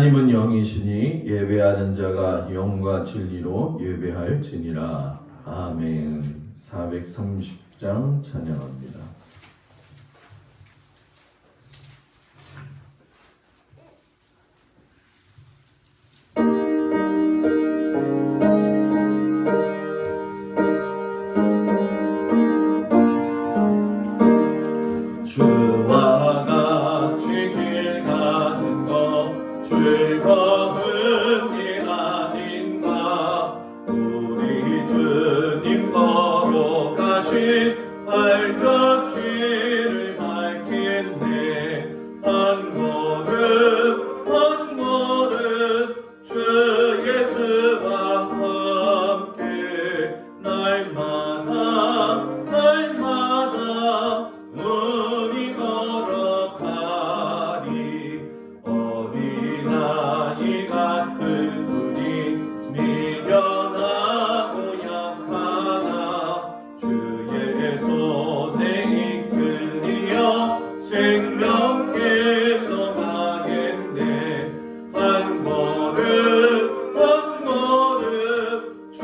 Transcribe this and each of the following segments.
하나님은 영이시니 예배하는 자가 영과 진리로 예배할지니라. 아멘. 430장 찬양합니다. 주와 같이 길 가는 것 즐거운 일 아닌가. 우리 주님 걸어가신 발자취를 밟겠네. 한 걸음 한 걸음 주 예수와 함께 날마다 날마다 우리 걸어가리. 어린아이 같은 우리 미련하고 약하나 주의 손에 이끌리어 생명길로 가겠네. 한 걸음 한 걸음 주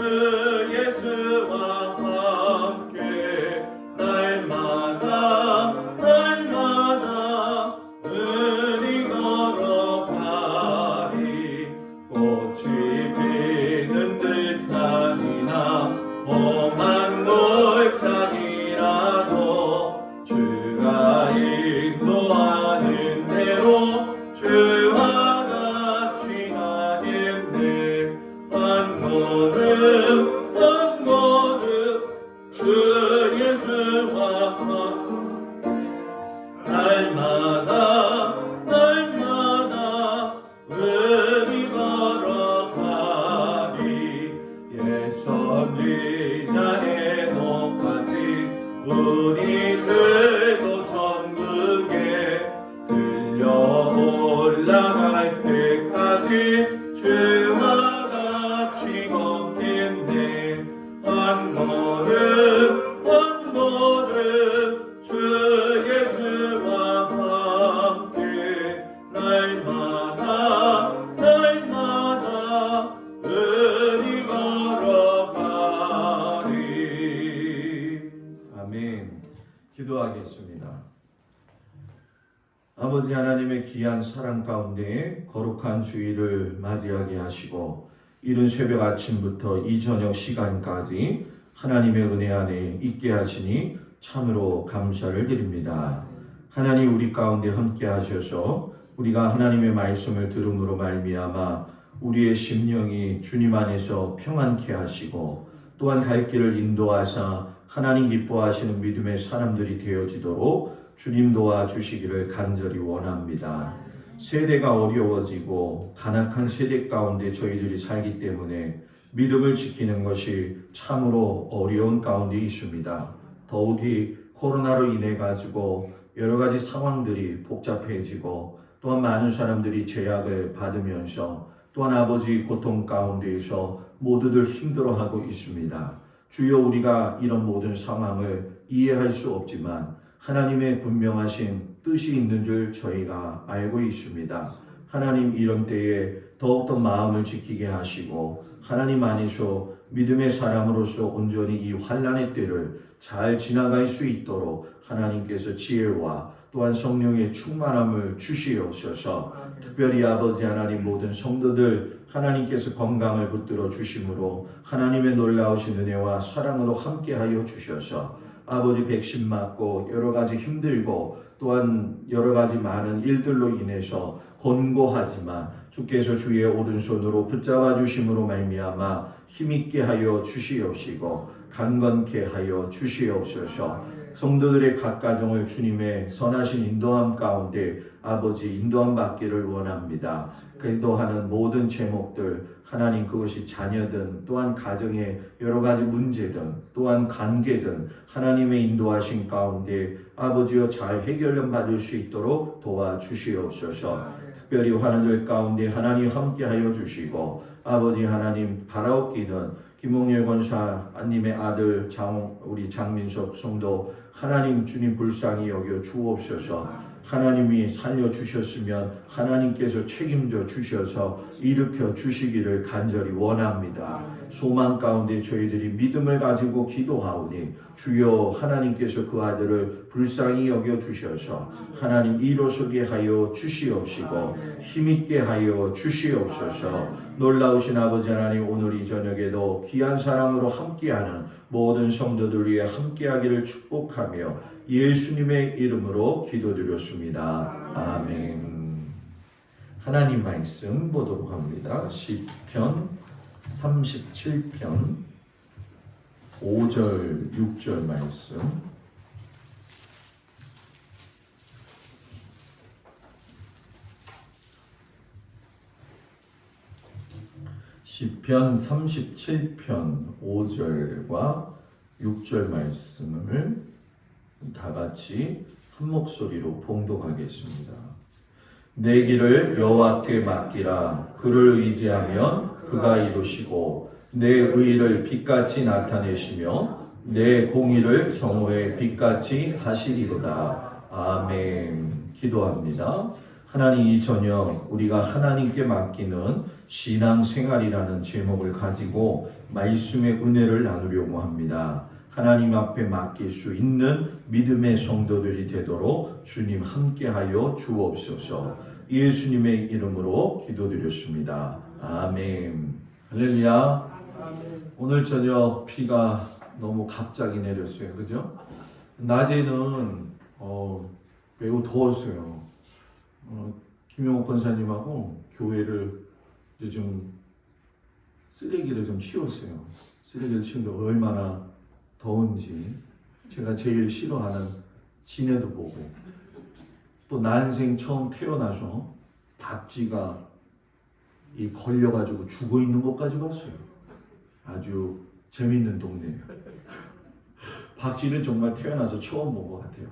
예수와 함께 날마다 날마다 우리 걸어가리. 꽃이 피는 듯하니나 험한 골짜기라도 주가 인도하는 대로 주와 같이 가겠네. 한 걸음 한 걸음 주 예수와 함께 날마다 날마다 우리 걸어가리. 옛 선지자의 녹같이 우리들도 천국에 들려 올라갈 때까지 주와 같이 걷겠네. 한 걸음 한 걸음 주 예수와 함께 날마다 날마다 우리 걸어가리. 아멘. 기도하겠습니다. 아버지 하나님의 귀한 사랑 가운데 거룩한 주일을 맞이하게 하시고 이른 새벽 아침부터 이 저녁 시간까지 하나님의 은혜 안에 있게 하시니 참으로 감사를 드립니다. 하나님 우리 가운데 함께 하셔서 우리가 하나님의 말씀을 들음으로 말미암아 우리의 심령이 주님 안에서 평안케 하시고 또한 갈 길을 인도하사 하나님 기뻐하시는 믿음의 사람들이 되어지도록 주님 도와주시기를 간절히 원합니다. 세대가 어려워지고 간악한 세대 가운데 저희들이 살기 때문에 믿음을 지키는 것이 참으로 어려운 가운데 있습니다. 더욱이 코로나로 인해 가지고 여러 가지 상황들이 복잡해지고 또한 많은 사람들이 제약을 받으면서 또한 아버지 고통 가운데에서 모두들 힘들어하고 있습니다. 주여 우리가 이런 모든 상황을 이해할 수 없지만 하나님의 분명하신 뜻이 있는 줄 저희가 알고 있습니다. 하나님 이런 때에 더욱더 마음을 지키게 하시고 하나님 안에서 믿음의 사람으로서 온전히 이 환난의 때를 잘 지나갈 수 있도록 하나님께서 지혜와 또한 성령의 충만함을 주시옵소서. 특별히 아버지 하나님 모든 성도들 하나님께서 건강을 붙들어 주심으로 하나님의 놀라우신 은혜와 사랑으로 함께하여 주셔서 아버지 백신 맞고 여러 가지 힘들고 또한 여러 가지 많은 일들로 인해서 곤고하지만 주께서 주의 오른손으로 붙잡아 주심으로 말미암아 힘있게 하여 주시옵시고 강건케 하여 주시옵소서. 성도들의 각 가정을 주님의 선하신 인도함 가운데 아버지 인도함 받기를 원합니다. 기도하는 모든 제목들 하나님 그것이 자녀든 또한 가정의 여러 가지 문제든 또한 관계든 하나님의 인도하신 가운데 아버지여 잘 해결을 받을 수 있도록 도와주시옵소서. 특별히 환우들 가운데 하나님 함께하여 주시고 아버지 하나님 바라옵기는 김홍일 권사님의 아들 우리 장민석 성도 하나님 주님 불쌍히 여겨 주옵소서. 하나님이 살려주셨으면 하나님께서 책임져 주셔서 일으켜 주시기를 간절히 원합니다. 소망 가운데 저희들이 믿음을 가지고 기도하오니 주여 하나님께서 그 아들을 불쌍히 여겨 주셔서 하나님 일어서게 하여 주시옵시고 힘있게 하여 주시옵소서. 놀라우신 아버지 하나님, 오늘 이 저녁에도 귀한 사랑으로 함께하는 모든 성도들 위해 함께하기를 축복하며 예수님의 이름으로 기도드렸습니다. 아멘. 하나님 말씀 보도록 합니다. 시편 37편 5절 6절 말씀. 시편 37편 5절과 6절 말씀을 다 같이 한 목소리로 봉독하겠습니다. 내 길을 여호와께 맡기라. 그를 의지하면 그가 이루시고 내 의를 빛같이 나타내시며 내 공의를 정오의 빛같이 하시리로다. 아멘. 기도합니다. 하나님, 이 저녁 우리가 하나님께 맡기는 신앙생활이라는 제목을 가지고 말씀의 은혜를 나누려고 합니다. 하나님 앞에 맡길 수 있는 믿음의 성도들이 되도록 주님 함께하여 주옵소서. 예수님의 이름으로 기도드렸습니다. 아멘. 할렐루야. 오늘 저녁 비가 너무 갑자기 내렸어요. 그죠? 낮에는 매우 더웠어요. 김용옥 권사님하고 교회를 이제 좀 쓰레기를 좀 치웠어요. 쓰레기를 치우는데 얼마나 더운지 제가 제일 싫어하는 지네도 보고, 또 난생 처음 태어나서 박쥐가 걸려가지고 죽어 있는 것까지 봤어요. 아주 재밌는 동네예요. 박쥐는 정말 태어나서 처음 본 것 같아요.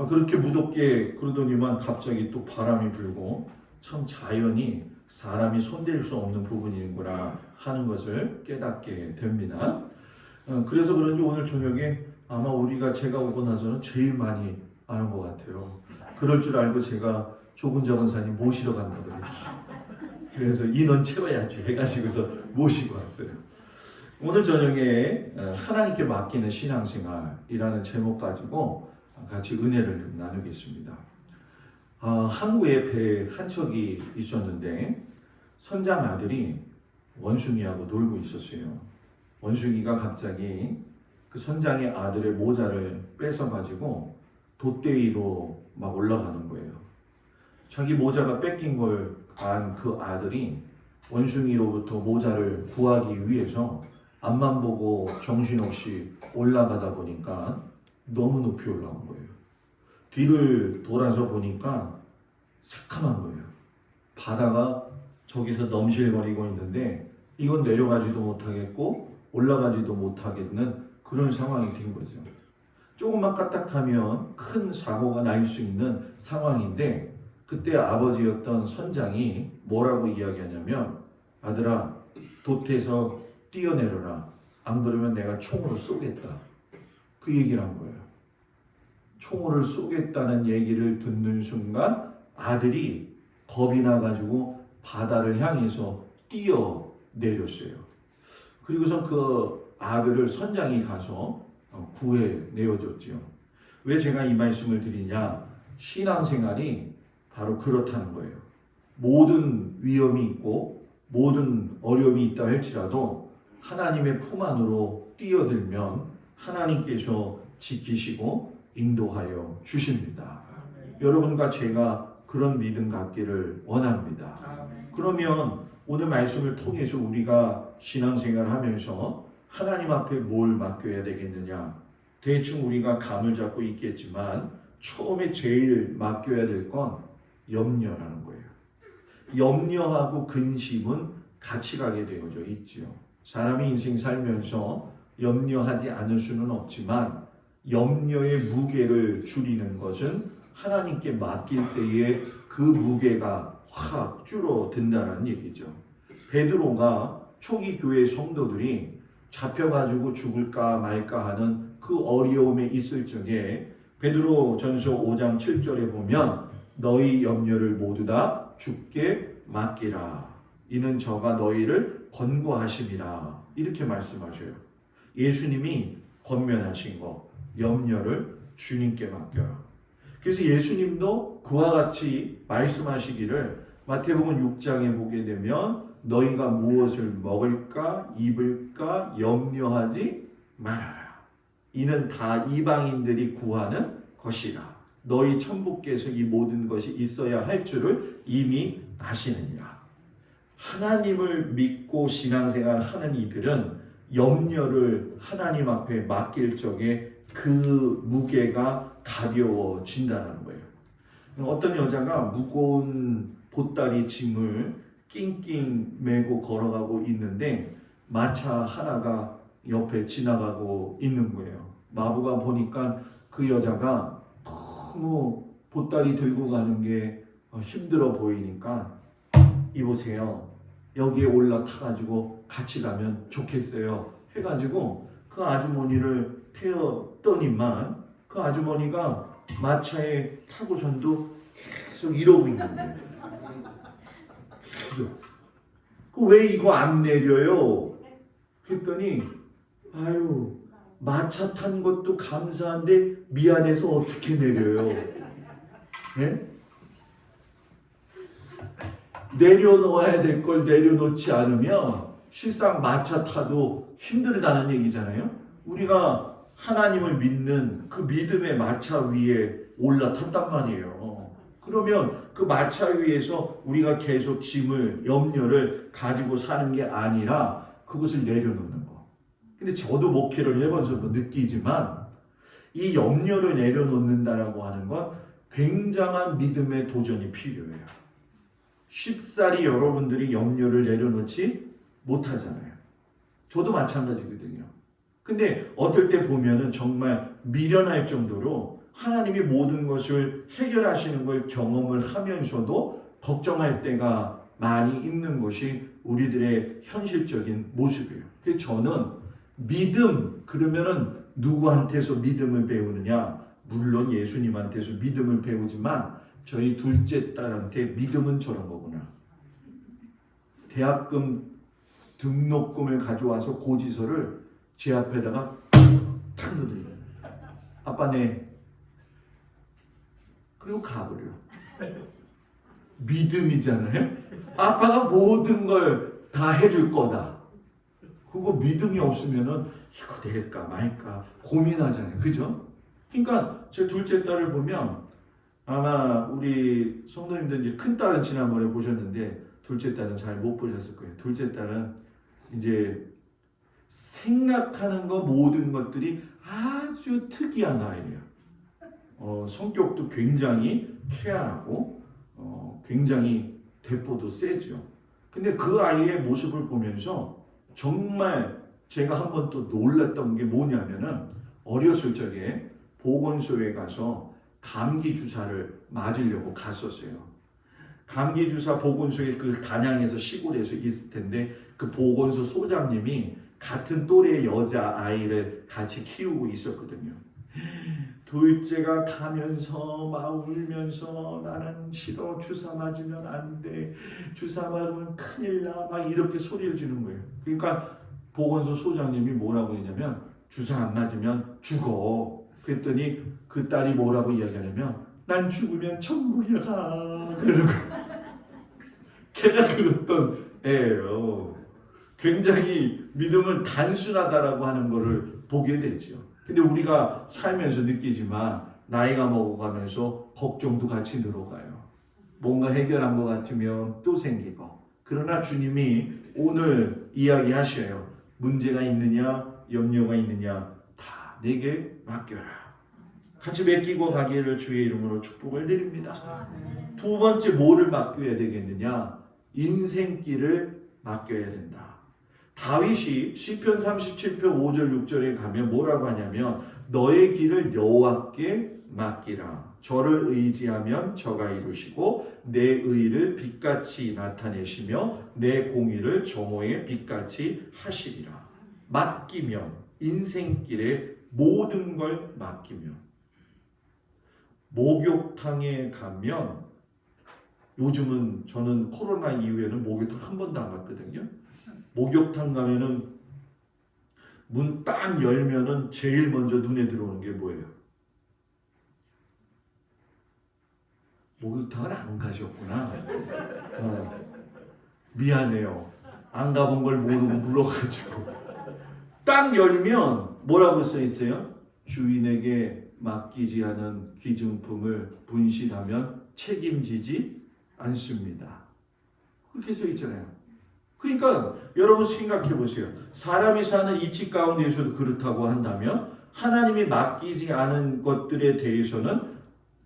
그렇게 무덥게 그러더니만 갑자기 또 바람이 불고, 참 자연이 사람이 손댈 수 없는 부분이구나 하는 것을 깨닫게 됩니다. 그래서 그런지 오늘 저녁에 아마 제가 오고 나서는 제일 많이 아는 것 같아요. 그럴 줄 알고 제가 조근자 권사님 모시러 간다고 그랬지. 그래서 인원 채워야지 해가지고서 모시고 왔어요. 오늘 저녁에 하나님께 맡기는 신앙생활이라는 제목 가지고 같이 은혜를 나누겠습니다. 항구에 배 한 척이 있었는데 선장 아들이 원숭이하고 놀고 있었어요. 원숭이가 갑자기 그 선장의 아들의 모자를 뺏어가지고 돛대위로 막 올라가는 거예요. 자기 모자가 뺏긴 걸 안 그 아들이 원숭이로부터 모자를 구하기 위해서 앞만 보고 정신없이 올라가다 보니까 너무 높이 올라온 거예요. 뒤를 돌아서 보니까 새카만 거예요. 바다가 저기서 넘실거리고 있는데 이건 내려가지도 못하겠고 올라가지도 못하겠는 그런 상황이 된 거죠. 조금만 까딱하면 큰 사고가 날 수 있는 상황인데, 그때 아버지였던 선장이 뭐라고 이야기하냐면, 아들아, 돛에서 뛰어내려라. 안 그러면 내가 총으로 쏘겠다. 그 얘기를 한 거예요. 총으로 쏘겠다는 얘기를 듣는 순간 아들이 겁이 나가지고 바다를 향해서 뛰어내렸어요. 그리고선 그 아들을 선장이 가서 구해내어줬죠. 왜 제가 이 말씀을 드리냐? 신앙생활이 바로 그렇다는 거예요. 모든 위험이 있고 모든 어려움이 있다 할지라도 하나님의 품 안으로 뛰어들면 하나님께서 지키시고 인도하여 주십니다. 여러분과 제가 그런 믿음 갖기를 원합니다. 그러면 오늘 말씀을 통해서 우리가 신앙생활 하면서 하나님 앞에 뭘 맡겨야 되겠느냐? 대충 우리가 감을 잡고 있겠지만 처음에 제일 맡겨야 될 건 염려라는 거예요. 염려하고 근심은 같이 가게 되어져 있죠. 사람이 인생 살면서 염려하지 않을 수는 없지만 염려의 무게를 줄이는 것은 하나님께 맡길 때에 그 무게가 확 줄어든다는 얘기죠. 베드로가 초기 교회 성도들이 잡혀가지고 죽을까 말까 하는 그 어려움에 있을 적에 베드로전서 5장 7절에 보면 너희 염려를 모두 다 주께 맡기라. 이는 저가 너희를 권고하심이라. 이렇게 말씀하셔요. 예수님이 권면하신 거, 염려를 주님께 맡겨라. 그래서 예수님도 그와 같이 말씀하시기를 마태복음 6장에 보게 되면 너희가 무엇을 먹을까 입을까 염려하지 말아라. 이는 다 이방인들이 구하는 것이라. 너희 천부께서 이 모든 것이 있어야 할 줄을 이미 아시느니라. 하나님을 믿고 신앙생활 하는 이들은 염려를 하나님 앞에 맡길 적에 그 무게가 가벼워진다는 거예요. 어떤 여자가 무거운 보따리 짐을 낑낑 메고 걸어가고 있는데 마차 하나가 옆에 지나가고 있는 거예요. 마부가 보니까 그 여자가 너무 보따리 들고 가는 게 힘들어 보이니까 이보세요. 여기에 올라타가지고 같이 가면 좋겠어요. 해가지고 그 아주머니를 태웠더니만 그 아주머니가 마차에 타고선도 계속 이러고 있는 거예요. 계속. 왜 이거 안 내려요? 그랬더니 아유 마차 탄 것도 감사한데 미안해서 어떻게 내려요? 네? 내려놓아야 될 걸 내려놓지 않으면 실상 마차 타도 힘들다는 얘기잖아요. 우리가 하나님을 믿는 그 믿음의 마차 위에 올라탔단 말이에요. 그러면 그 마차 위에서 우리가 계속 짐을, 염려를 가지고 사는 게 아니라 그것을 내려놓는 거. 근데 저도 목회를 해봐서 느끼지만 이 염려를 내려놓는다라고 하는 건 굉장한 믿음의 도전이 필요해요. 쉽사리 여러분들이 염려를 내려놓지 못하잖아요. 저도 마찬가지거든요. 근데 어떨 때 보면은 정말 미련할 정도로 하나님이 모든 것을 해결하시는 걸 경험을 하면서도 걱정할 때가 많이 있는 것이 우리들의 현실적인 모습이에요. 그래서 저는 믿음, 그러면은 누구한테서 믿음을 배우느냐? 물론 예수님한테서 믿음을 배우지만 저희 둘째 딸한테 믿음은 저런 거구나. 대학금 등록금을 가져와서 고지서를 제 앞에다가 탁 넣어요. 아빠 내. 그리고 가버려. 믿음이잖아요. 아빠가 모든 걸 다 해줄 거다. 그거 믿음이 없으면은 이거 될까 말까 고민하잖아요. 그죠? 그러니까 제 둘째 딸을 보면 아마 우리 성도님들 이제 큰 딸은 지난번에 보셨는데 둘째 딸은 잘 못 보셨을 거예요. 둘째 딸은 이제 생각하는 거 모든 것들이 아주 특이한 아이예요. 성격도 굉장히 쾌활하고 굉장히 대포도 세죠. 근데 그 아이의 모습을 보면서 정말 제가 한번 또 놀랐던 게 뭐냐면은 어렸을 적에 보건소에 가서 감기 주사를 맞으려고 갔었어요. 감기 주사 보건소에 그 단양에서 시골에서 있을 텐데 그 보건소 소장님이 같은 또래의 여자 아이를 같이 키우고 있었거든요. 둘째가 가면서 막 울면서 나는 싫어, 주사 맞으면 안 돼, 주사 맞으면 큰일 나, 막 이렇게 소리를 지는 거예요. 그러니까 보건소 소장님이 뭐라고 했냐면 주사 안 맞으면 죽어. 그랬더니 그 딸이 뭐라고 이야기하냐면 난 죽으면 천국에 가. 그러는 거예요. 걔가 그랬던 애예요. 굉장히 믿음은 단순하다라고 하는 것을 보게 되죠. 근데 우리가 살면서 느끼지만 나이가 먹어가면서 걱정도 같이 늘어가요. 뭔가 해결한 것 같으면 또 생기고. 그러나 주님이 오늘 이야기하셔요. 문제가 있느냐 염려가 있느냐 다 내게 맡겨라. 같이 맡기고 가기를 주의 이름으로 축복을 드립니다. 두 번째 뭐를 맡겨야 되겠느냐? 인생길을 맡겨야 된다. 다윗이 시편 37편 5절 6절에 가면 뭐라고 하냐면 너의 길을 여호와께 맡기라. 저를 의지하면 저가 이루시고 내 의를 빛같이 나타내시며 내 공의를 정오의 빛같이 하시리라. 맡기면 인생길에 모든 걸 맡기면 목욕탕에 가면, 요즘은 저는 코로나 이후에는 목욕탕 한 번도 안 갔거든요. 목욕탕 가면은 문 딱 열면은 제일 먼저 눈에 들어오는 게 뭐예요? 목욕탕을 안 가셨구나. 미안해요. 안 가본 걸 모르고 물어가지고. 딱 열면 뭐라고 써 있어요? 주인에게 맡기지 않은 귀중품을 분실하면 책임지지 않습니다. 그렇게 써 있잖아요. 그러니까 여러분 생각해 보세요. 사람이 사는 이치 가운데에서도 그렇다고 한다면 하나님이 맡기지 않은 것들에 대해서는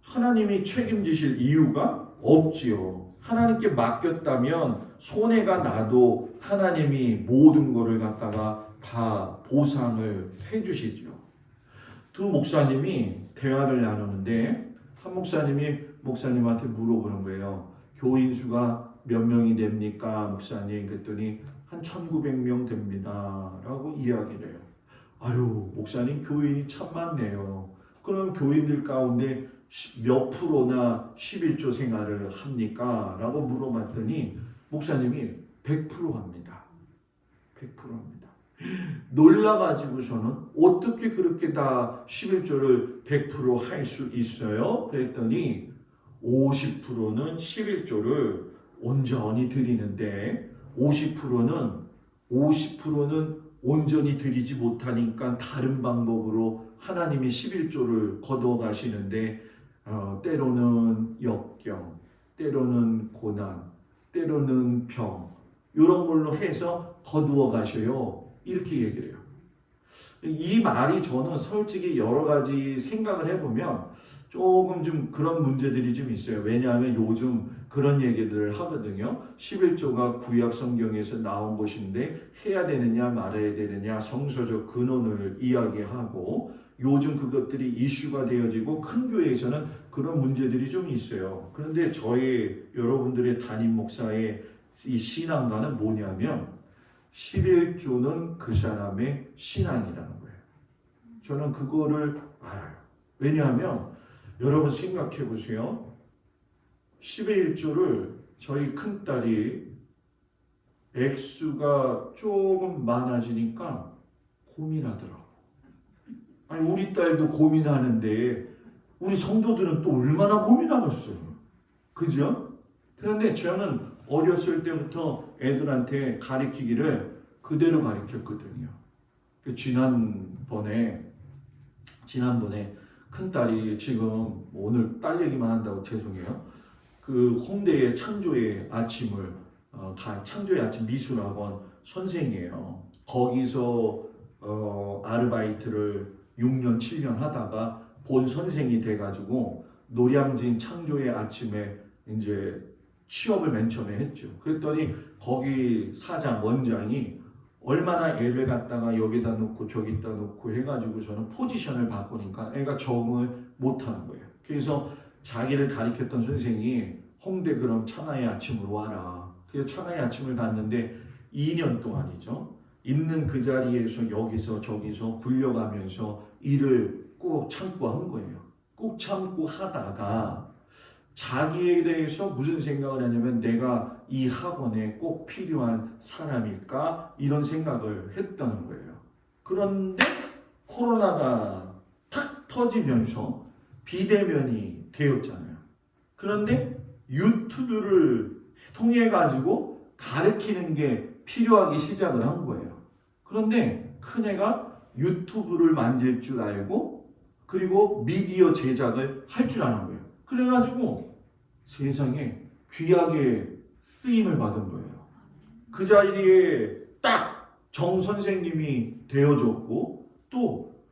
하나님이 책임지실 이유가 없지요. 하나님께 맡겼다면 손해가 나도 하나님이 모든 것을 갖다가 다 보상을 해주시죠. 두 목사님이 대화를 나누는데 한 목사님이 목사님한테 물어보는 거예요. 교인 수가 몇 명이 됩니까? 목사님. 그랬더니 한 1900명 됩니다. 라고 이야기를 해요. 아유, 목사님 교인이 참 많네요. 그럼 교인들 가운데 몇 프로나 11조 생활을 합니까? 라고 물어봤더니 목사님이 100% 합니다. 100% 합니다. 놀라가지고서는 어떻게 그렇게 다 11조를 100% 할 수 있어요? 그랬더니 50%는 11조를 온전히 드리는데 50%는 온전히 드리지 못하니까 다른 방법으로 하나님이 11조를 거둬 가시는데 때로는 역경, 때로는 고난, 때로는 병 이런 걸로 해서 거두어 가셔요. 이렇게 얘기를 해요. 이 말이 저는 솔직히 여러 가지 생각을 해보면 조금 좀 그런 문제들이 좀 있어요. 왜냐하면 요즘 그런 얘기들을 하거든요. 11조가 구약 성경에서 나온 것인데 해야 되느냐 말아야 되느냐 성서적 근원을 이야기하고 요즘 그것들이 이슈가 되어지고 큰 교회에서는 그런 문제들이 좀 있어요. 그런데 저희 여러분들의 담임 목사의 이 신앙과는 뭐냐면 11조는 그 사람의 신앙이라는 거예요. 저는 그거를 알아요. 왜냐하면 여러분 생각해 보세요. 11조를 저희 큰딸이 액수가 조금 많아지니까 고민하더라고. 아니 우리 딸도 고민하는데 우리 성도들은 또 얼마나 고민하겠어요. 그죠? 그런데 저는 어렸을 때부터 애들한테 가르치기를 그대로 가르쳤거든요. 지난번에 큰딸이 지금 오늘 딸 얘기만 한다고 죄송해요. 그 홍대의 창조의 아침을 창조의 아침 미술학원 선생이에요. 거기서 아르바이트를 6년 7년 하다가 본 선생이 돼가지고 노량진 창조의 아침에 이제 취업을 맨 처음에 했죠. 그랬더니 거기 사장 원장이 얼마나 애를 갖다가 여기다 놓고 저기다 놓고 해가지고서는 포지션을 바꾸니까 애가 적응을 못하는 거예요. 그래서 자기를 가르쳤던 선생이 홍대 그럼 천하의 아침으로 와라. 그래서 천하의 아침을 갔는데 2년 동안이죠. 있는 그 자리에서 여기서 저기서 굴려가면서 일을 꾹 참고 한 거예요. 꾹 참고 하다가 자기에 대해서 무슨 생각을 하냐면 내가 이 학원에 꼭 필요한 사람일까? 이런 생각을 했다는 거예요. 그런데 코로나가 탁 터지면서 비대면이 되었잖아요. 그런데 유튜브를 통해 가지고 가르치는 게 필요하기 시작을 한 거예요. 그런데 큰애가 유튜브를 만질 줄 알고 그리고 미디어 제작을 할 줄 아는 거예요. 그래가지고 세상에 귀하게 쓰임을 받은 거예요. 그 자리에 딱 정 선생님이 되어줬고 또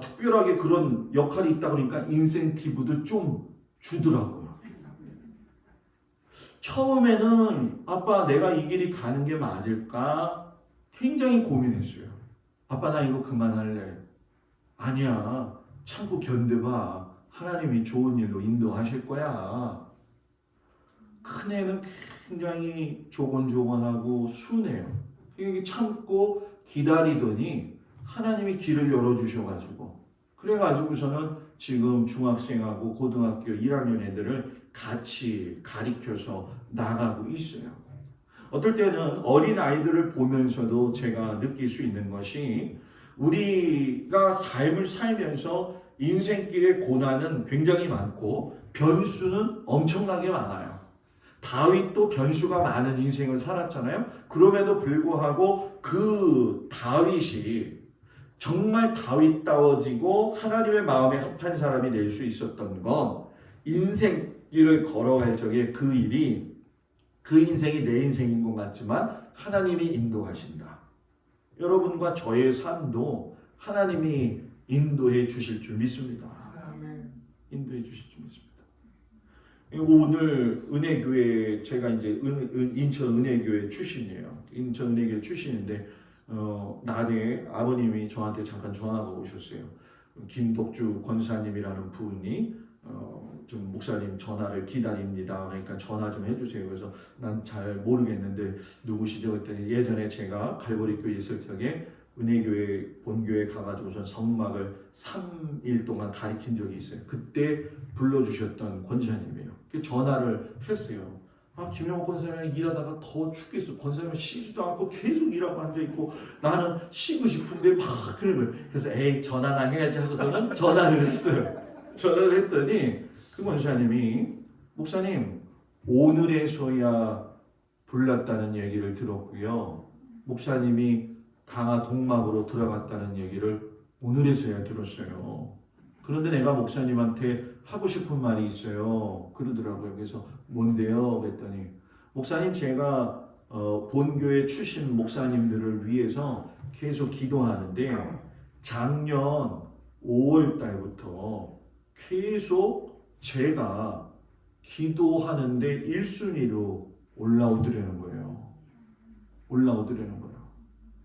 특별하게 그런 역할이 있다 그러니까 인센티브도 좀 주더라고요. 처음에는 아빠 내가 이 길이 가는 게 맞을까? 굉장히 고민했어요. 아빠 나 이거 그만할래. 아니야. 참고 견뎌봐. 하나님이 좋은 일로 인도하실 거야. 큰애는 굉장히 조곤조곤하고 순해요. 여기 참고 기다리더니 하나님이 길을 열어주셔가지고 그래가지고서는 지금 중학생하고 고등학교 1학년 애들을 같이 가리켜서 나가고 있어요. 어떨 때는 어린 아이들을 보면서도 제가 느낄 수 있는 것이 우리가 삶을 살면서 인생길의 고난은 굉장히 많고 변수는 엄청나게 많아요. 다윗도 변수가 많은 인생을 살았잖아요. 그럼에도 불구하고 그 다윗이 정말 다윗다워지고 하나님의 마음에 합한 사람이 될 수 있었던 건 인생길을 걸어갈 적에 그 일이 그 인생이 내 인생인 것 같지만 하나님이 인도하신다. 여러분과 저의 삶도 하나님이 인도해 주실 줄 믿습니다. 인도해 주실 줄 믿습니다. 오늘 은혜교회 제가 이제 인천 은혜교회 출신이에요. 인천 은혜교회 출신인데 낮에 아버님이 저한테 잠깐 전화가 오셨어요. 김덕주 권사님이라는 분이 좀 목사님 전화를 기다립니다. 그러니까 전화 좀 해주세요. 그래서 난 잘 모르겠는데 누구시죠? 그랬더니 예전에 제가 갈보리 교회 있을 적에 은혜교회 본교회 가가지고선 성막을 3일 동안 가리킨 적이 있어요. 그때 불러주셨던 권사님이에요. 전화를 했어요. 김영호 권사님이 일하다가 더 죽겠어. 권사님은 쉬지도 않고 계속 일하고 앉아있고 나는 쉬고 싶은데 막 그러는 거예요. 그래서 에이 전화나 해야지 하고서는 전화를 했어요. 전화를 했더니 그 권사님이 목사님 오늘에서야 불났다는 얘기를 들었고요. 목사님이 강화 동막으로 들어갔다는 얘기를 오늘에서야 들었어요. 그런데 내가 목사님한테 하고 싶은 말이 있어요. 그러더라고요. 그래서 뭔데요? 그랬더니 목사님 제가 본교회 출신 목사님들을 위해서 계속 기도하는데 작년 5월 달부터 계속 제가 기도하는데 1순위로 올라오더라는 거예요. 올라오더라는 거예요.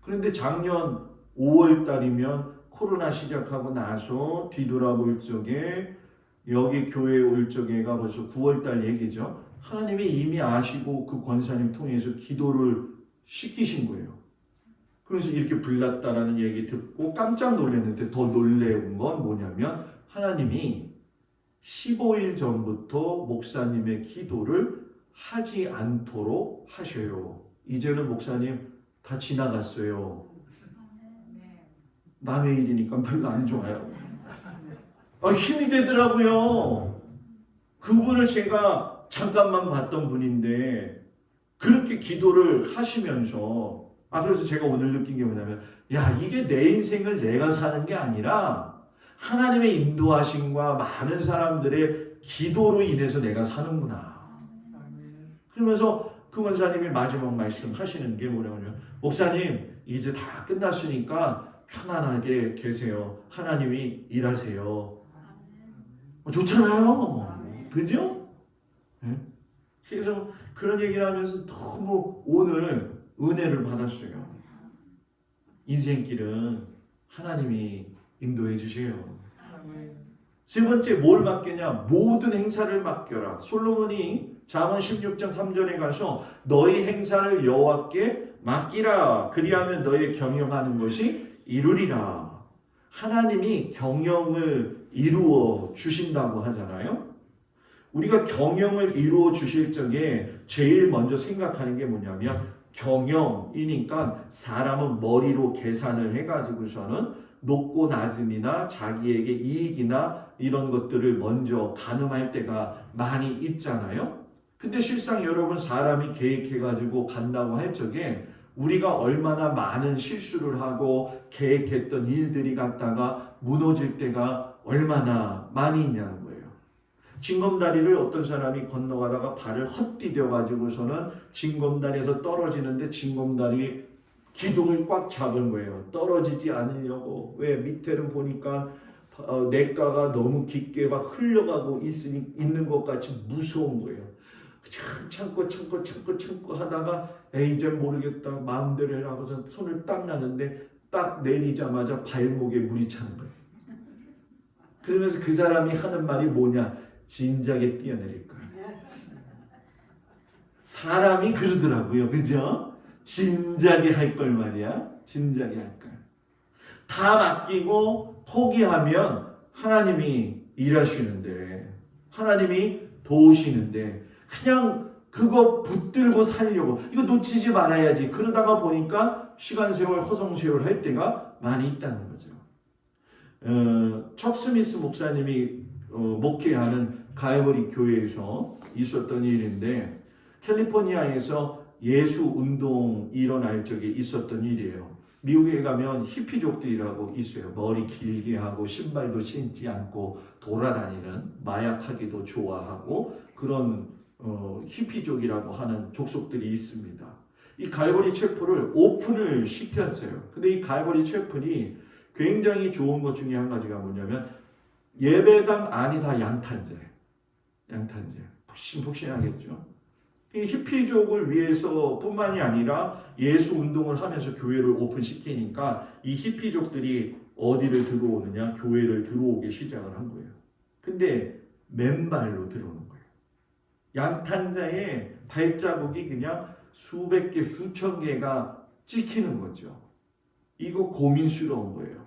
그런데 작년 5월 달이면 코로나 시작하고 나서 뒤돌아볼 적에 여기 교회에 올 적에가 벌써 9월 달 얘기죠. 하나님이 이미 아시고 그 권사님 통해서 기도를 시키신 거예요. 그래서 이렇게 불났다라는 얘기 듣고 깜짝 놀랐는데 더 놀라운 건 뭐냐면 하나님이 15일 전부터 목사님의 기도를 하지 않도록 하셔요. 이제는 목사님 다 지나갔어요. 남의 일이니까 별로 안 좋아요. 힘이 되더라고요. 그분을 제가 잠깐만 봤던 분인데 그렇게 기도를 하시면서 그래서 제가 오늘 느낀 게 뭐냐면 이게 내 인생을 내가 사는 게 아니라 하나님의 인도하심과 많은 사람들의 기도로 인해서 내가 사는구나. 그러면서 그 권사님이 마지막 말씀 하시는 게 뭐냐면 목사님 이제 다 끝났으니까 편안하게 계세요. 하나님이 일하세요. 좋잖아요. 그죠? 네? 그래서 그런 얘기를 하면서 너무 오늘 은혜를 받았어요. 인생길은 하나님이 인도해 주세요. 세 번째 뭘 맡겼냐? 모든 행사를 맡겨라. 솔로몬이 잠언 16장 3절에 가서 너희 행사를 여호와께 맡기라. 그리하면 너희 경영하는 것이 이루리라. 하나님이 경영을 이루어 주신다고 하잖아요. 우리가 경영을 이루어 주실 적에 제일 먼저 생각하는 게 뭐냐면 경영이니까 사람은 머리로 계산을 해가지고서는 높고 낮음이나 자기에게 이익이나 이런 것들을 먼저 가늠할 때가 많이 있잖아요. 근데 실상 여러분 사람이 계획해가지고 간다고 할 적에 우리가 얼마나 많은 실수를 하고 계획했던 일들이 갔다가 무너질 때가 얼마나 많이 있냐는 거예요. 징검다리를 어떤 사람이 건너가다가 발을 헛디뎌 가지고서는 징검다리에서 떨어지는데 징검다리 기둥을 꽉 잡은 거예요. 떨어지지 않으려고. 왜? 밑에는 보니까 냇가가 너무 깊게 막 흘러가고 있는 것 같이 무서운 거예요. 참고 하다가 이제 모르겠다 마음대로 해라 하고서 손을 딱 놨는데 딱 내리자마자 발목에 물이 차는 거예요. 그러면서 그 사람이 하는 말이 뭐냐? 진작에 뛰어내릴 거야. 사람이 그러더라고요. 그죠? 진작에 할 걸 말이야. 진작에 할 걸. 다 맡기고 포기하면 하나님이 일하시는데, 하나님이 도우시는데 그냥 그거 붙들고 살려고, 이거 놓치지 말아야지, 그러다가 보니까 시간 세월 허송 세월 할 때가 많이 있다는 거죠. 척 스미스 목사님이 목회하는 갈보리 교회에서 있었던 일인데, 캘리포니아에서 예수 운동이 일어날 적에 있었던 일이에요. 미국에 가면 히피족들이라고 있어요. 머리 길게 하고 신발도 신지 않고 돌아다니는, 마약하기도 좋아하고 그런 히피족이라고 하는 족속들이 있습니다. 이 갈보리 채플을 오픈을 시켰어요. 근데 이 갈보리 채플이 굉장히 좋은 것 중에 한 가지가 뭐냐면, 예배당 안이 다 양탄자예요. 양탄자. 푹신푹신하겠죠. 이 히피족을 위해서 뿐만이 아니라 예수 운동을 하면서 교회를 오픈시키니까 이 히피족들이 어디를 들어오느냐? 교회를 들어오기 시작을 한 거예요. 근데 맨발로 들어오는 거예요. 양탄자의 발자국이 그냥 수백 개, 수천 개가 찍히는 거죠. 이거 고민스러운 거예요.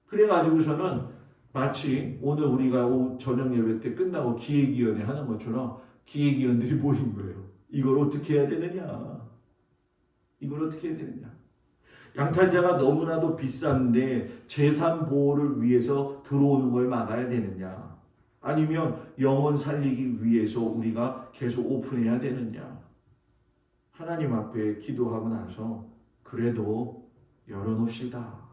그래가지고서는 마치 오늘 우리가 저녁 예배 때 끝나고 기획위원회 하는 것처럼 기획위원들이 모인 거예요. 이걸 어떻게 해야 되느냐? 이걸 어떻게 해야 되느냐? 양탄자가 너무나도 비싼데 재산 보호를 위해서 들어오는 걸 막아야 되느냐? 아니면 영혼 살리기 위해서 우리가 계속 오픈해야 되느냐? 하나님 앞에 기도하고 나서 그래도 열어놓읍시다.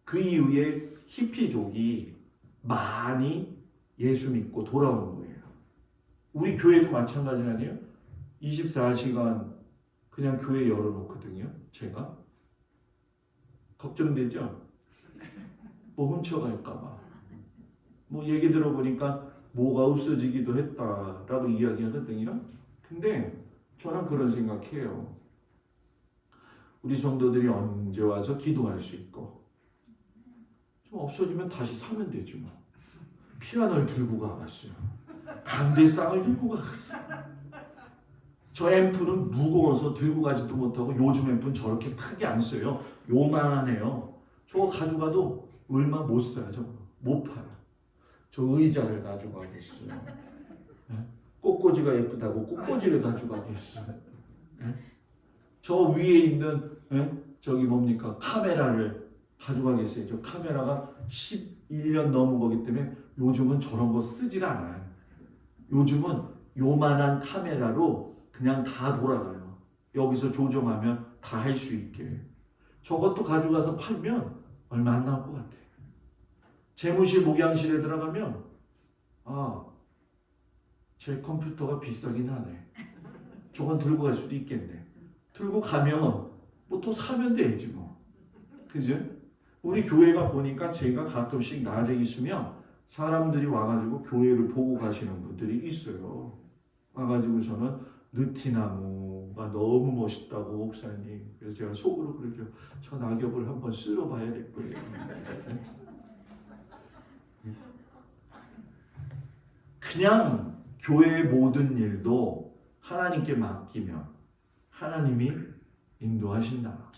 그 이후에 히피족이 많이 예수 믿고 돌아오는 거예요. 우리 교회도 마찬가지 아니에요? 24시간 그냥 교회 열어놓거든요. 제가 걱정되죠? 뭐 훔쳐갈까봐. 뭐 얘기 들어보니까 뭐가 없어지기도 했다라고 이야기하거든요. 근데 저는 그런 생각해요. 우리 성도들이 언제 와서 기도할 수 있고, 좀 없어지면 다시 사면 되지 뭐. 피아노를 들고 가봤어요. 강대상을 들고 가갔어요. 저 앰프는 무거워서 들고 가지도 못하고, 요즘 앰프는 저렇게 크게 안 써요. 요만해요. 저거 가져가도 얼마 못 써요. 저거 못 팔아. 저 의자를 가져가겠어요. 꽃꽂이가 예쁘다고 꽃꽂이를 가져가겠어요. 저 위에 있는 저기 뭡니까, 카메라를 가져가겠어요. 저 카메라가 11년 넘은 거기 때문에 요즘은 저런 거 쓰질 않아요. 요즘은 요만한 카메라로 그냥 다 돌아가요. 여기서 조정하면 다 할 수 있게. 저것도 가져가서 팔면 얼마 안 나올 것 같아요. 재무실 목양실에 들어가면 제 컴퓨터가 비싸긴 하네. 저건 들고 갈 수도 있겠네. 들고 가면 뭐 또 사면 되지 뭐. 그죠? 우리 교회가 보니까 제가 가끔씩 낮에 있으면 사람들이 와가지고 교회를 보고 가시는 분들이 있어요. 와가지고서는 느티나무가 너무 멋있다고 목사님. 그래서 제가 속으로 그러죠. 저 낙엽을 한번 쓸어봐야 될 거예요. 그냥 교회의 모든 일도 하나님께 맡기면 하나님이 인도하신다.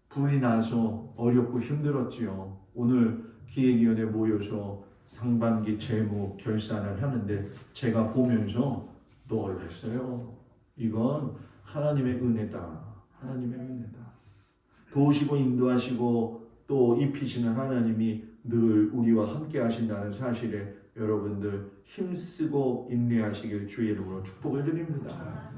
불이 나서 어렵고 힘들었지요. 오늘 기획위원회 모여서 상반기 재무 결산을 하는데 제가 보면서 놀랐어요. 이건 하나님의 은혜다. 하나님의 은혜다. 도우시고 인도하시고 또 입히시는 하나님이 늘 우리와 함께 하신다는 사실에 여러분들 힘쓰고 인내하시길 주의 이름으로 축복을 드립니다.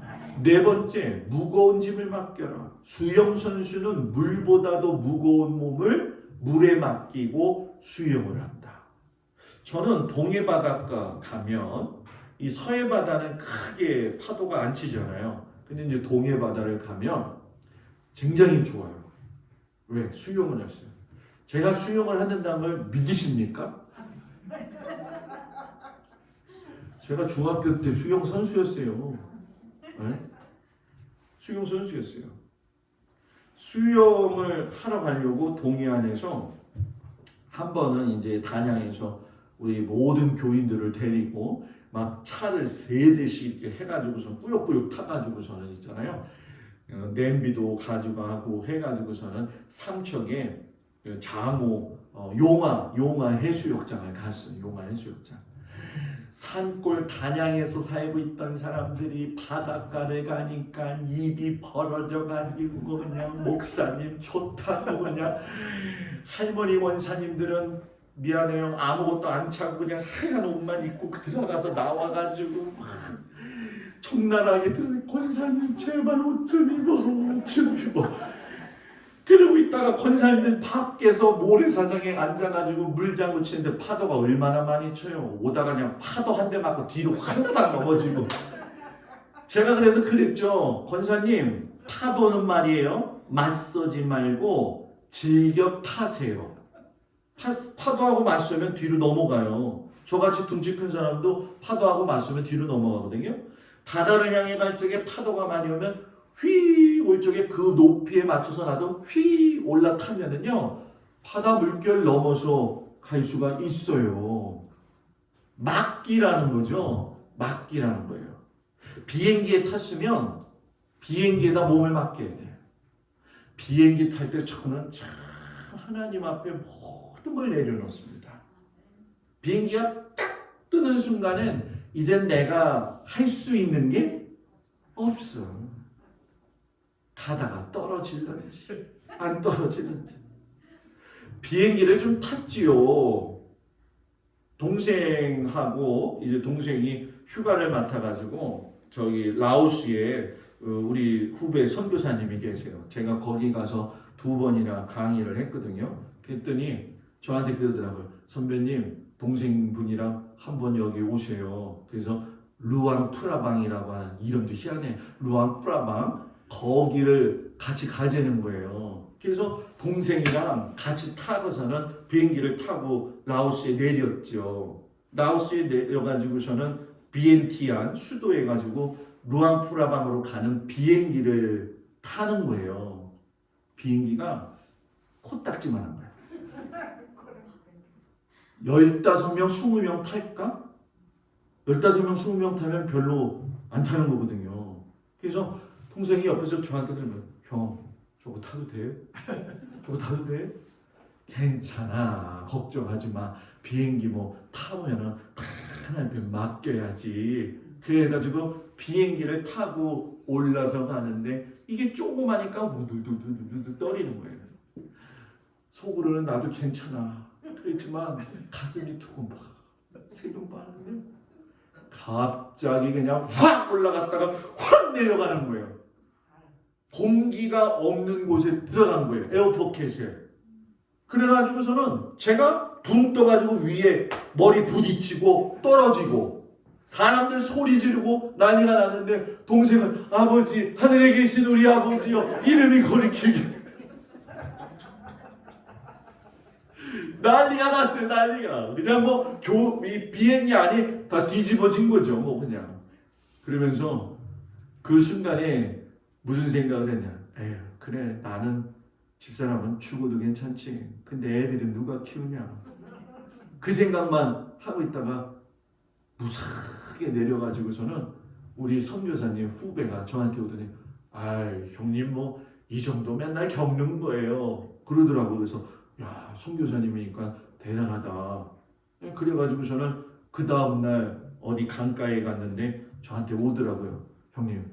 네 번째, 무거운 짐을 맡겨라. 수영 선수는 물보다도 무거운 몸을 물에 맡기고 수영을 한다. 저는 동해 바닷가 가면 이 서해 바다는 크게 파도가 안 치잖아요. 근데 이제 동해 바다를 가면 굉장히 좋아요. 왜? 수영을 했어요. 제가 수영을 한다는 걸 믿으십니까? 제가 중학교 때 수영 선수였어요. 네? 수영 선수였어요. 수영을 하러 가려고 동해안에서 한 번은 이제 단양에서 우리 모든 교인들을 데리고 막 차를 3대씩 이렇게 해가지고서 꾸역꾸역 타가지고서는 있잖아요. 냄비도 가져가고 해가지고서는 삼척에 장호 용화 해수욕장을 갔어요. 용화 해수욕장. 산골 단양에서 살고 있던 사람들이 바닷가를 가니까 입이 벌어져 가지고 그냥 목사님 좋다고 그냥 할머니 원사님들은 미안해요 아무것도 안 차고 그냥 하얀 옷만 입고 들어가서 나와가지고 막 적나라하게 들어 권사님 제발 옷 좀 입어 그러고 있다가 권사님들 밖에서 모래사장에 앉아가지고 물장구 치는데 파도가 얼마나 많이 쳐요. 오다가 그냥 파도 한 대 맞고 뒤로 환다닥 넘어지고. 제가 그래서 그랬죠. 권사님 파도는 말이에요. 맞서지 말고 즐겨 타세요. 파도하고 맞서면 뒤로 넘어가요. 저같이 둥지 큰 사람도 파도하고 맞서면 뒤로 넘어가거든요. 바다를 향해 갈 적에 파도가 많이 오면 휘 올 적에 그 높이에 맞춰서 나도 휘 올라타면은요 바다 물결 넘어서 갈 수가 있어요. 막기라는 거죠. 막기라는 거예요. 비행기에 탔으면 비행기에다 몸을 맡겨야 돼요. 비행기 탈 때 저는 참 하나님 앞에 모든 걸 내려놓습니다. 비행기가 딱 뜨는 순간엔 이젠 내가 할 수 있는 게 없어. 가다가 떨어질런지 안 떨어지는지. 비행기를 좀 탔지요. 동생하고 이제 동생이 휴가를 맡아가지고 저기 라오스에 우리 후배 선교사님이 계세요. 제가 거기 가서 2번이나 강의를 했거든요. 그랬더니 저한테 그러더라고요. 선배님 동생분이랑 한번 여기 오세요. 그래서 루앙 프라방이라고 하는 이름도 희한해. 루앙 프라방 거기를 같이 가자는 거예요. 그래서 동생이랑 같이 타고서는 비행기를 타고 라오스에 내렸죠. 라오스에 내려가지고서는 비엔티안 수도에 가지고 루앙프라방으로 가는 비행기를 타는 거예요. 비행기가 코딱지만한 거예요. 15명, 20명 탈까? 15명, 20명 타면 별로 안 타는 거거든요. 그래서 동생이 옆에서 저한테 그러면 형 저거 타도 돼? 저거 타도 돼? 괜찮아 걱정하지 마 비행기 뭐 타보면은 하나님께 맡겨야지. 그래가지고 비행기를 타고 올라서 가는데 이게 조그마니까 우두두두두두 떨리는 거예요. 속으로는 나도 괜찮아 그렇지만 가슴이 두근박 세근박하는데 갑자기 그냥 확 올라갔다가 확 내려가는 거예요. 공기가 없는 곳에 들어간 거예요. 에어포켓에. 그래가지고서는 제가 붕 떠가지고 위에 머리 부딪히고 떨어지고 사람들 소리 지르고 난리가 났는데 동생은 아버지 하늘에 계신 우리 아버지요 이름이 거리키게 난리가 났어요. 난리가 그냥 뭐 비행기 안이 다 뒤집어진 거죠. 뭐 그냥 그러면서 그 순간에 무슨 생각을 했냐. 에휴 그래 나는 집사람은 죽어도 괜찮지. 근데 애들은 누가 키우냐. 그 생각만 하고 있다가 무사하게 내려가지고서는 우리 선교사님 후배가 저한테 오더니 아이 형님 뭐 이 정도 맨날 겪는 거예요 그러더라고요. 그래서 야 선교사님이니까 대단하다. 그래가지고서는 그 다음날 어디 강가에 갔는데 저한테 오더라고요. 형님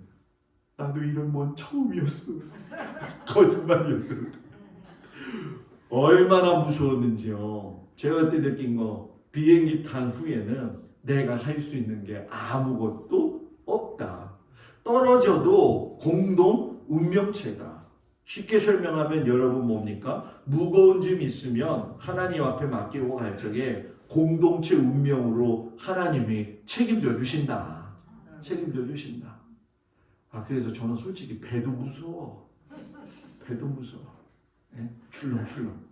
나도 이런 건 처음이었어. 거짓말이었어요. 얼마나 무서웠는지요. 제가 그때 느낀 거 비행기 탄 후에는 내가 할 수 있는 게 아무것도 없다. 떨어져도 공동 운명체다. 쉽게 설명하면 여러분 뭡니까? 무거운 짐 있으면 하나님 앞에 맡기고 갈 적에 공동체 운명으로 하나님이 책임져 주신다. 책임져 주신다. 그래서 저는 솔직히 배도 무서워. 배도 무서워. 네? 출렁출렁.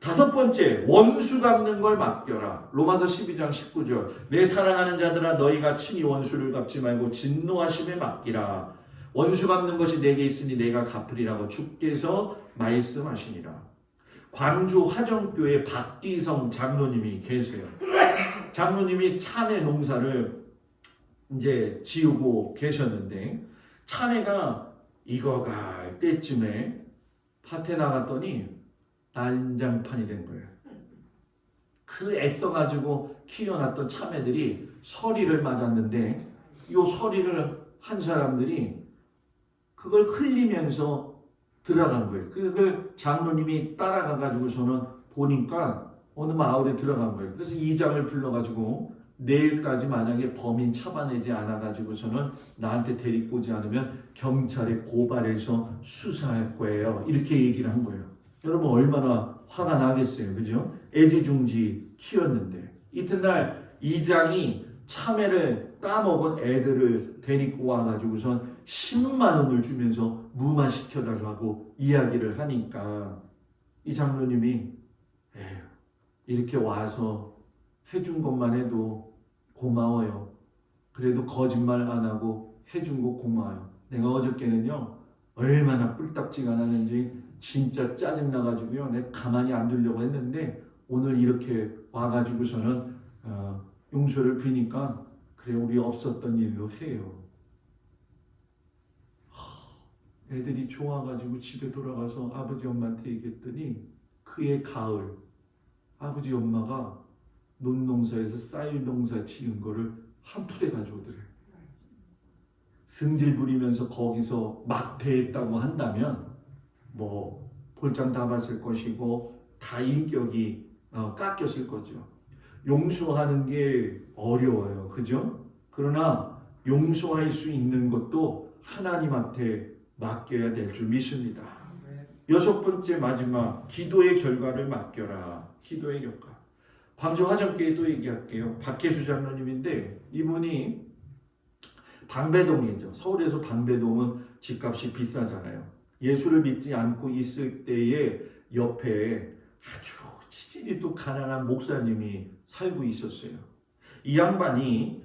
5번째, 원수 갚는 걸 맡겨라. 로마서 12장 19절. 내 사랑하는 자들아 너희가 친히 원수를 갚지 말고 진노하심에 맡기라. 원수 갚는 것이 내게 있으니 내가 갚으리라고 주께서 말씀하시니라. 광주 화정교회 박기성 장로님이 계세요. 장로님이 참외 농사를 이제 지우고 계셨는데 참외가 익어갈 때쯤에 밭에 나갔더니 난장판이 된 거예요. 그 애써가지고 키워놨던 참외들이 서리를 맞았는데 요 서리를 한 사람들이 그걸 흘리면서 들어간 거예요. 그걸 장로님이 따라가가지고서는 보니까 어느 마을에 들어간 거예요. 그래서 이장을 불러가지고 내일까지 만약에 범인 잡아내지 않아가지고서는 나한테 데리고 오지 않으면 경찰에 고발해서 수사할 거예요. 이렇게 얘기를 한 거예요. 여러분 얼마나 화가 나겠어요. 그죠? 애지중지 키웠는데 이튿날 이장이 참외를 따먹은 애들을 데리고 와가지고선 10만 원을 주면서 무마시켜달라고 이야기를 하니까 이 장로님이 에휴, 이렇게 와서 해준 것만 해도 고마워요. 그래도 거짓말 안 하고 해준 거 고마워요. 내가 어저께는요 얼마나 뿔딱지가 나는지 진짜 짜증나가지고요 내가 가만히 안 두려고 했는데 오늘 이렇게 와가지고서는 용서를 비니까 그래 우리 없었던 일로 해요. 애들이 좋아가지고 집에 돌아가서 아버지 엄마한테 얘기했더니 그해 가을 아버지 엄마가 논농사에서 쌀 농사 지은 거를 한 푸대 가져오더래. 승질 부리면서 거기서 막대했다고 한다면 뭐 볼장 다 봤을 것이고 다 인격이 깎였을 거죠. 용서하는 게 어려워요. 그죠? 그러나 용서할 수 있는 것도 하나님한테 맡겨야 될 줄 믿습니다. 여섯 번째 마지막 기도의 결과를 맡겨라. 기도의 결과. 광주 화정교회도 얘기할게요. 박혜수 장로님인데 이분이 방배동이죠. 서울에서 방배동은 집값이 비싸잖아요. 예수를 믿지 않고 있을 때에 옆에 아주 치질이 또 가난한 목사님이 살고 있었어요. 이 양반이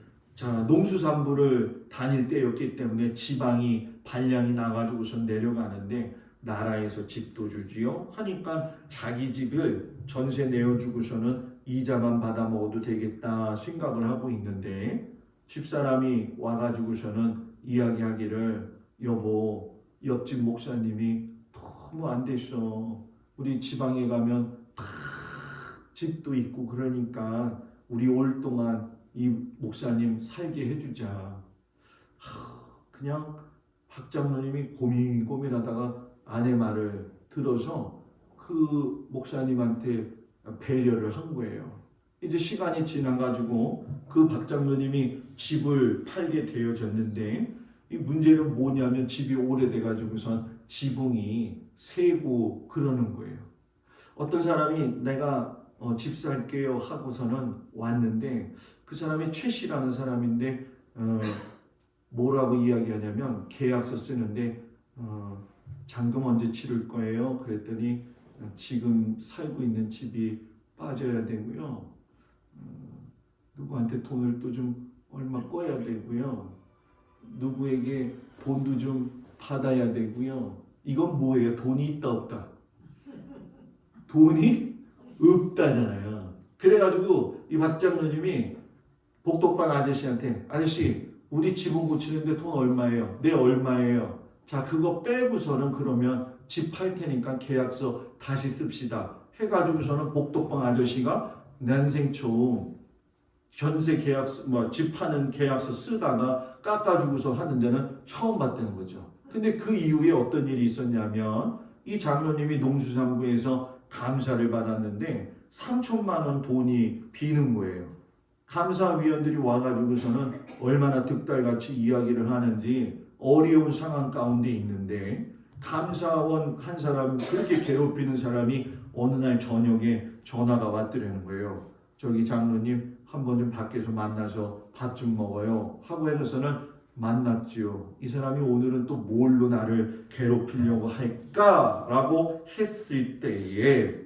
농수산부를 다닐 때였기 때문에 지방이 반량이 나가지고서 내려가는데 나라에서 집도 주지요 하니까 자기 집을 전세 내어주고서는 이자만 받아 먹어도 되겠다 생각을 하고 있는데 집사람이 와가지고서는 이야기하기를 여보 옆집 목사님이 너무 안 됐어. 우리 지방에 가면 다 집도 있고 그러니까 우리 올 동안 이 목사님 살게 해주자. 그냥 박 장로님이 고민하다가 아내 말을 들어서 그 목사님한테 배려를 한 거예요. 이제 시간이 지나가지고 그 박 장로님이 집을 팔게 되어졌는데 이 문제는 뭐냐면 집이 오래돼가지고선 지붕이 새고 그러는 거예요. 어떤 사람이 내가 집 살게요 하고서는 왔는데 그 사람이 최 씨라는 사람인데 뭐라고 이야기하냐면 계약서 쓰는데 잔금 언제 치를 거예요? 그랬더니 지금 살고 있는 집이 빠져야 되고요. 누구한테 돈을 또 좀 얼마 꺼야 되고요. 누구에게 돈도 좀 받아야 되고요. 이건 뭐예요? 돈이 있다 없다? 돈이 없다잖아요. 그래가지고 이 박 장로님이 복덕방 아저씨한테 아저씨 우리 지붕 고치는데 돈 얼마예요? 네 얼마예요? 자 그거 빼고서는 그러면 집 팔 테니까 계약서 다시 씁시다 해가지고서는 복덕방 아저씨가 난생 처음 전세 계약서 집 파는 계약서 쓰다가 깎아주고서 하는 데는 처음 봤다는 거죠. 근데 그 이후에 어떤 일이 있었냐면 이 장로님이 농수산부에서 감사를 받았는데 3천만 원 돈이 비는 거예요. 감사위원들이 와가지고서는 얼마나 득달같이 이야기를 하는지 어려운 상황 가운데 있는데 감사원 한 사람 그렇게 괴롭히는 사람이 어느 날 저녁에 전화가 왔더라는 거예요. 저기 장로님 한번 좀 밖에서 만나서 밥 좀 먹어요 하고 해서는 만났지요. 이 사람이 오늘은 또 뭘로 나를 괴롭히려고 할까라고 했을 때에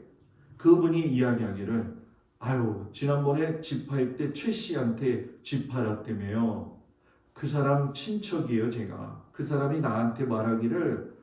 그분이 이야기하기를 아유 지난번에 집 팔 때 최 씨한테 집 팔았다며요. 그 사람 친척이에요. 제가 그 사람이 나한테 말하기를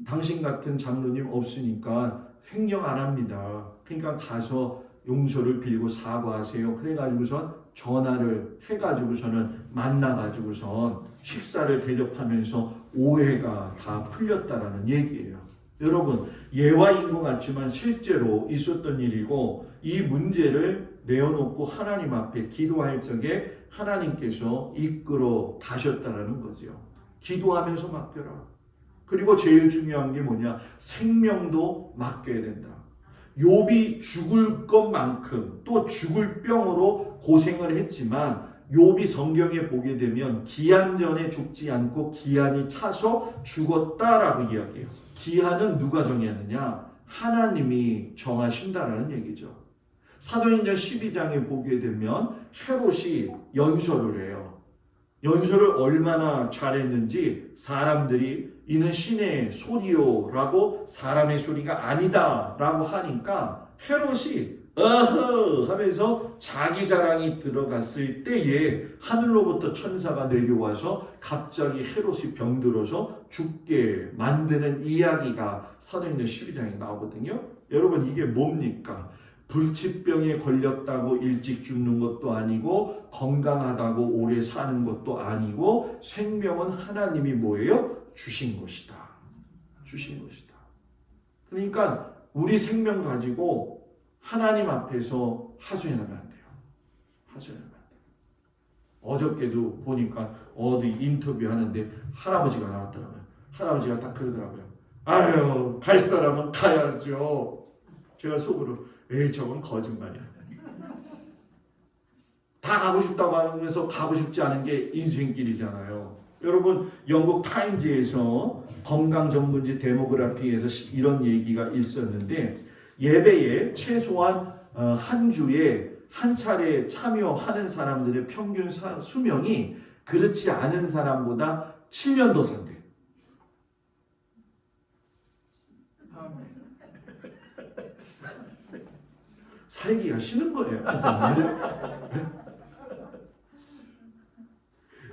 당신 같은 장로님 없으니까 횡령 안 합니다. 그러니까 가서 용서를 빌고 사과하세요. 그래가지고선 전화를 해가지고서는 만나가지고선 식사를 대접하면서 오해가 다 풀렸다라는 얘기예요. 여러분, 예화인 것 같지만 실제로 있었던 일이고, 이 문제를 내어놓고 하나님 앞에 기도할 적에 하나님께서 이끌어 가셨다라는 거죠. 기도하면서 맡겨라. 그리고 제일 중요한 게 뭐냐? 생명도 맡겨야 된다. 욥이 죽을 것만큼 또 죽을 병으로 고생을 했지만, 욥이 성경에 보게 되면 기한 전에 죽지 않고 기한이 차서 죽었다라고 이야기해요. 기한은 누가 정했느냐? 하나님이 정하신다라는 얘기죠. 사도행전 12장에 보게 되면 헤롯이 연설을 해요. 연설을 얼마나 잘했는지 사람들이 이는 신의 소리요라고, 사람의 소리가 아니다라고 하니까 헤롯이 어허 하면서 자기 자랑이 들어갔을 때에 하늘로부터 천사가 내려와서 갑자기 헤롯이 병들어서 죽게 만드는 이야기가 사도행전 12장에 나오거든요. 여러분, 이게 뭡니까? 불치병에 걸렸다고 일찍 죽는 것도 아니고, 건강하다고 오래 사는 것도 아니고, 생명은 하나님이 뭐예요? 주신 것이다. 주신 것이다. 그러니까 우리 생명 가지고 하나님 앞에서 하소연하면 안 돼요. 하소연하면 안 돼요. 어저께도 보니까 어디 인터뷰 하는데 할아버지가 나왔더라고요. 할아버지가 딱 그러더라고요. 아유, 갈 사람은 가야죠. 제가 속으로 에이, 저건 거짓말이야. 다 가고 싶다고 하면서 가고 싶지 않은 게 인생길이잖아요. 여러분, 영국 타임즈에서 건강 전문지 데모그래피에서 이런 얘기가 있었는데, 예배에 최소한 한 주에 한 차례 참여하는 사람들의 평균 수명이 그렇지 않은 사람보다 7년 더 산대. 살기가 싫은 거예요. 그 사람들은.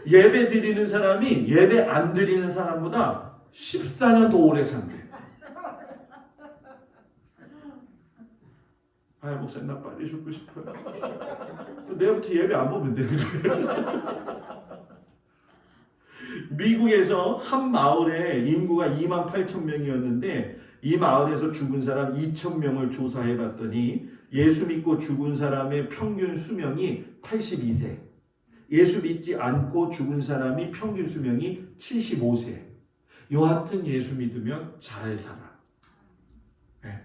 예배 드리는 사람이 예배 안 드리는 사람보다 14년 더 오래 산대. 아, 목사님 나 빨리 죽고 싶어요. 또 내일부터 예배 안 보면 되는 거예요. 미국에서 한 마을에 인구가 28,000명이었는데 이 마을에서 죽은 사람 2,000명을 조사해 봤더니 예수 믿고 죽은 사람의 평균 수명이 82세, 예수 믿지 않고 죽은 사람이 평균 수명이 75세. 여하튼 예수 믿으면 잘 살아. 네.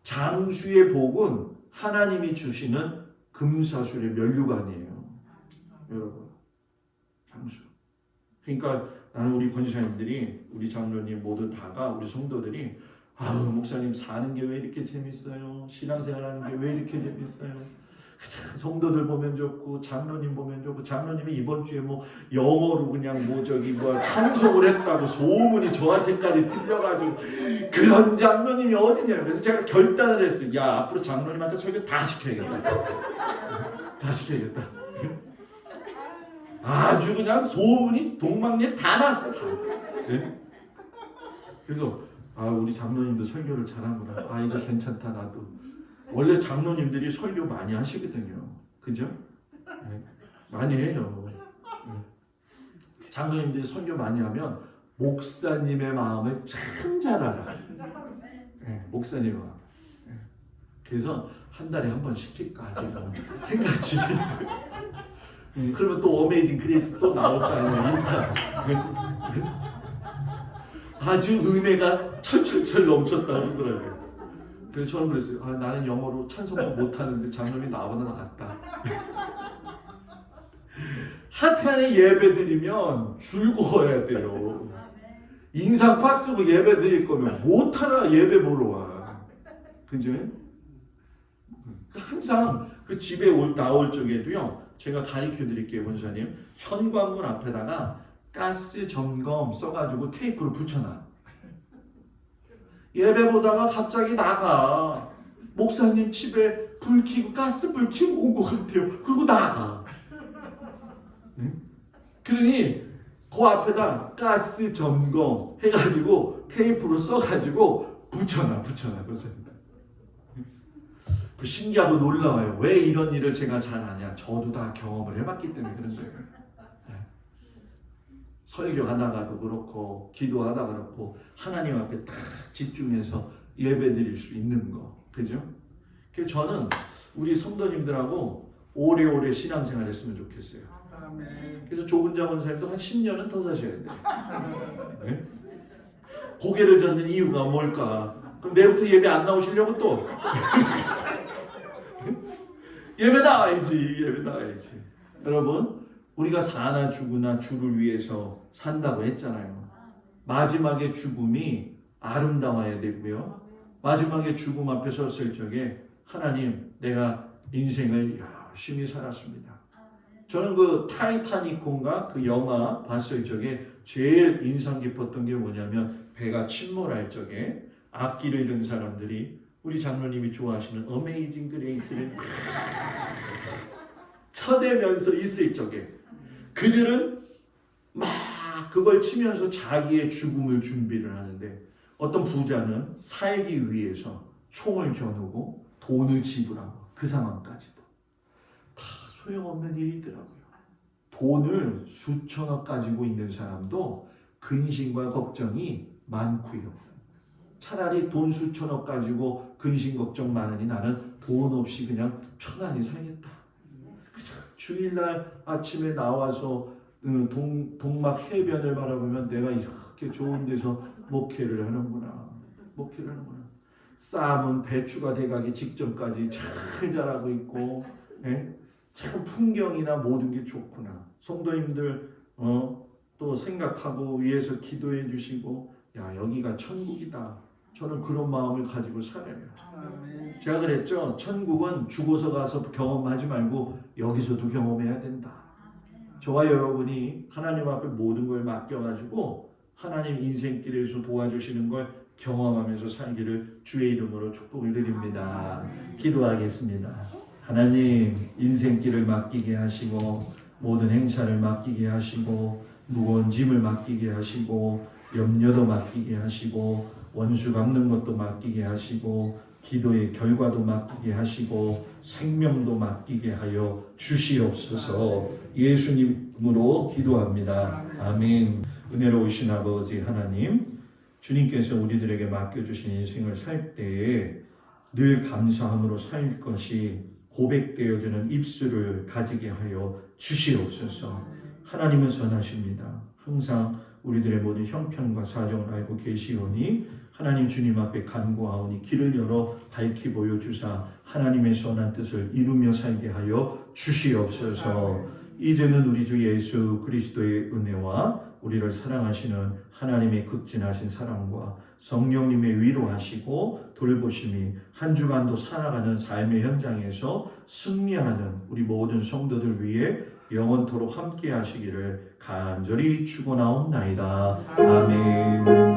장수의 복은 하나님이 주시는 금사술의 면류관이에요. 여러분, 장수. 그러니까 나는 우리 권지사님들이, 우리 장로님 모두 다가, 우리 성도들이 아우, 목사님 사는 게 왜 이렇게 재밌어요? 신앙생활하는 게 왜 이렇게 재밌어요? 성도들 보면 좋고, 장로님 보면 좋고, 장로님이 이번 주에 뭐 영어로 그냥 뭐 저기 뭐 참석을 했다고 소문이 저한테까지 들려가지고, 그런 장로님이 어디냐. 그래서 제가 결단을 했어요. 야, 앞으로 장로님한테 설교 다 시켜야겠다. 다 시켜야겠다. 아주 그냥 소문이 동방에 다 났어. 다. 네? 그래서 아, 우리 장로님도 설교를 잘하구나. 아, 이제 괜찮다 나도. 원래 장로님들이 설교 많이 하시거든요. 그죠? 네. 많이 해요. 네. 장로님들이 설교 많이 하면 목사님의 마음을 참 잘 알아. 네, 목사님의 마음. 네. 그래서 한 달에 한 번 시킬까 제가 생각 중에 있어요. 그러면 또 어메이징 그레이스 또 나올 거 아니에요. 인타. 아주 은혜가 철철철 넘쳤다고 그러더라고요. 그래서 저는 그랬어요. 아, 나는 영어로 찬송도 못하는데 장로님이 나보다 낫다. 하트안에 예배 드리면 즐거워야 돼요. 인상 팍 쓰고 예배 드릴 거면 못하나 예배 보러 와. 그죠? 항상 그 집에 나올 적에도요, 제가 가르쳐 드릴게요, 권사님. 현관문 앞에다가 가스 점검 써가지고 테이프를 붙여놔. 예배 보다가 갑자기 나가. 목사님 집에 불 켜고 가스 불 켜고 온 것 같아요. 그리고 나가. 응? 그러니 그 앞에다 가스 점검 해가지고 테이프로 써가지고 붙여놔. 권사님. 신기하고 놀라워요. 왜 이런 일을 제가 잘 아냐? 저도 다 경험을 해봤기 때문에 그런 거예요. 설교하다가도 그렇고 기도하다가 그렇고 하나님 앞에 딱 집중해서 예배드릴 수 있는 거, 그죠? 그래서 저는 우리 성도님들하고 오래오래 신앙생활 했으면 좋겠어요. 그래서 조은자 원사님도 한 10년은 더 사셔야 돼요. 네? 고개를 젓는 이유가 뭘까? 그럼 내일부터 예배 안 나오시려고 또 예배 나가야지. 여러분, 우리가 사나 죽으나 주를 위해서 산다고 했잖아요. 마지막에 죽음이 아름다워야 되고요. 마지막에 죽음 앞에 섰을 적에 하나님, 내가 인생을 열심히 살았습니다. 저는 그 타이타닉호인가 그 영화 봤을 적에 제일 인상 깊었던 게 뭐냐면, 배가 침몰할 적에 악기를 든 사람들이 우리 장로님이 좋아하시는 어메이징 그레이스를 쳐대면서 있을 적에 그들은 막 그걸 치면서 자기의 죽음을 준비를 하는데, 어떤 부자는 살기 위해서 총을 겨누고 돈을 지불하고, 그 상황까지도 다 소용없는 일이더라고요. 돈을 수천억 가지고 있는 사람도 근심과 걱정이 많고요. 차라리 돈 수천억 가지고 근심 걱정 많으니 나는 돈 없이 그냥 편안히 살겠다. 주일날 아침에 나와서 동막 해변을 바라보면 내가 이렇게 좋은 데서 목회를 하는구나. 쌈은 배추가 돼가기 직전까지 잘 자라고 있고, 예? 참 풍경이나 모든 게 좋구나. 성도님들 또 생각하고 위해서 기도해 주시고, 야, 여기가 천국이다. 저는 그런 마음을 가지고 살아요. 제가 그랬죠. 천국은 죽어서 가서 경험하지 말고 여기서도 경험해야 된다. 저와 여러분이 하나님 앞에 모든 걸 맡겨가지고 하나님 인생길에서 도와주시는 걸 경험하면서 살기를 주의 이름으로 축복을 드립니다. 기도하겠습니다. 하나님, 인생길을 맡기게 하시고 모든 행사를 맡기게 하시고 무거운 짐을 맡기게 하시고 염려도 맡기게 하시고 원수 갚는 것도 맡기게 하시고 기도의 결과도 맡기게 하시고 생명도 맡기게 하여 주시옵소서. 예수님으로 기도합니다. 아멘. 은혜로우신 아버지 하나님, 주님께서 우리들에게 맡겨주신 인생을 살 때에 늘 감사함으로 살 것이 고백되어지는 입술을 가지게 하여 주시옵소서. 하나님은 선하십니다. 항상 우리들의 모든 형편과 사정을 알고 계시오니 하나님 주님 앞에 간구하오니 길을 열어 밝히 보여주사 하나님의 선한 뜻을 이루며 살게 하여 주시옵소서. 이제는 우리 주 예수 그리스도의 은혜와 우리를 사랑하시는 하나님의 극진하신 사랑과 성령님의 위로하시고 돌보심이 한 주간도 살아가는 삶의 현장에서 승리하는 우리 모든 성도들 위해 영원토록 함께 하시기를 간절히 축원하옵나이다. 아멘.